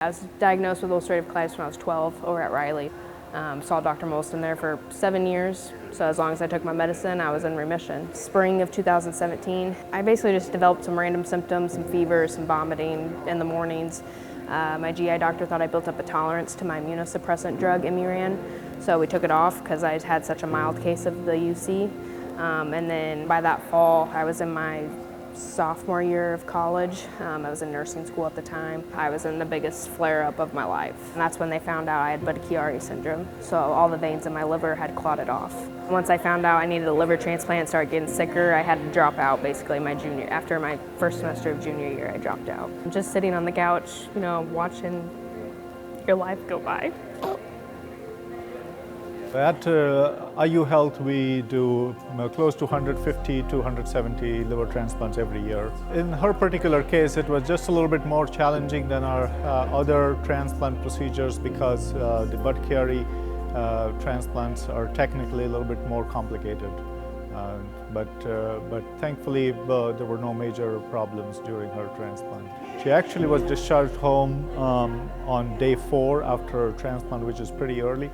I was diagnosed with ulcerative colitis when I was 12 over at Riley. Saw Dr. Molston there for 7 years, so as long as I took my medicine, I was in remission. Spring of 2017, I basically just developed some random symptoms, some fever, some vomiting in the mornings. My GI doctor thought I built up a tolerance to my immunosuppressant drug, Imuran, so we took it off because I had such a mild case of the UC. And then by that fall, I was in my sophomore year of college. I was in nursing school at the time. I was in the biggest flare-up of my life. And that's when they found out I had Budd-Chiari syndrome. So all the veins in my liver had clotted off. Once I found out I needed a liver transplant and started getting sicker, I had to drop out basically after my first semester of junior year, I dropped out. Just sitting on the couch, watching your life go by. At IU Health, we do close to 150 to 170 liver transplants every year. In her particular case, it was just a little bit more challenging than our other transplant procedures because the Budd-Chiari transplants are technically a little bit more complicated. But thankfully, there were no major problems during her transplant. She actually was discharged home on day 4 after her transplant, which is pretty early.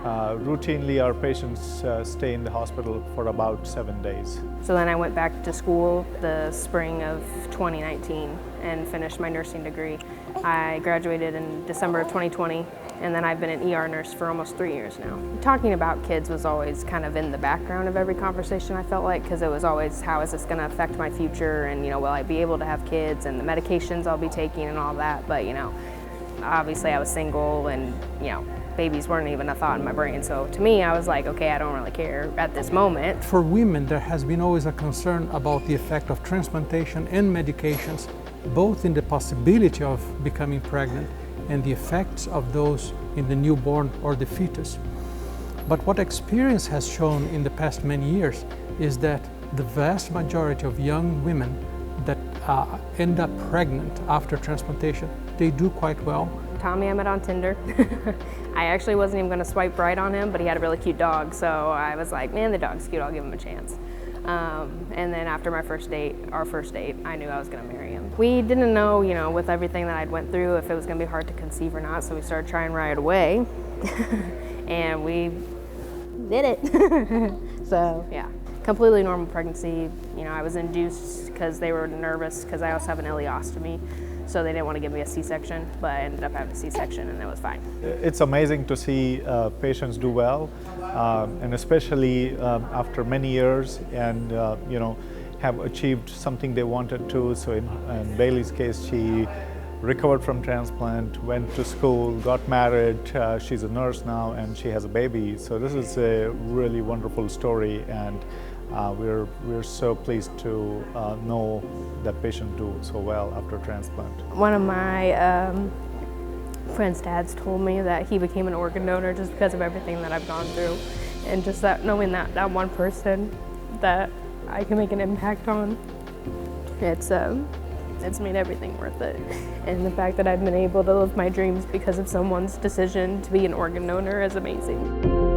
Routinely, our patients stay in the hospital for about 7 days. So then I went back to school the spring of 2019 and finished my nursing degree. I graduated in December of 2020, and then I've been an ER nurse for almost 3 years now. Talking about kids was always kind of in the background of every conversation, I felt like, because it was always, how is this going to affect my future, and will I be able to have kids, and the medications I'll be taking and all that. But obviously I was single, and babies weren't even a thought in my brain. So to me, I was like, okay, I don't really care at this moment. For women, there has been always a concern about the effect of transplantation and medications, both in the possibility of becoming pregnant and the effects of those in the newborn or the fetus. But what experience has shown in the past many years is that the vast majority of young women that end up pregnant after transplantation, they do quite well. Tommy I met on Tinder. I actually wasn't even going to swipe right on him, but he had a really cute dog, so I was like, man, the dog's cute, I'll give him a chance. And then after our first date, I knew I was going to marry him. We didn't know, with everything that I'd went through, if it was going to be hard to conceive or not, so we started trying right away, and we did it. So, yeah. Completely normal pregnancy. I was induced because they were nervous because I also have an ileostomy. So they didn't want to give me a C-section, but I ended up having a C-section and it was fine. It's amazing to see patients do well, and especially after many years and have achieved something they wanted to. So in Baylee's case, she recovered from transplant, went to school, got married, she's a nurse now, and she has a baby. So this is a really wonderful story, and we're so pleased to know that patient do so well after transplant. One of my friend's dads told me that he became an organ donor just because of everything that I've gone through, and just that knowing that one person that I can make an impact on, it's made everything worth it. And the fact that I've been able to live my dreams because of someone's decision to be an organ donor is amazing.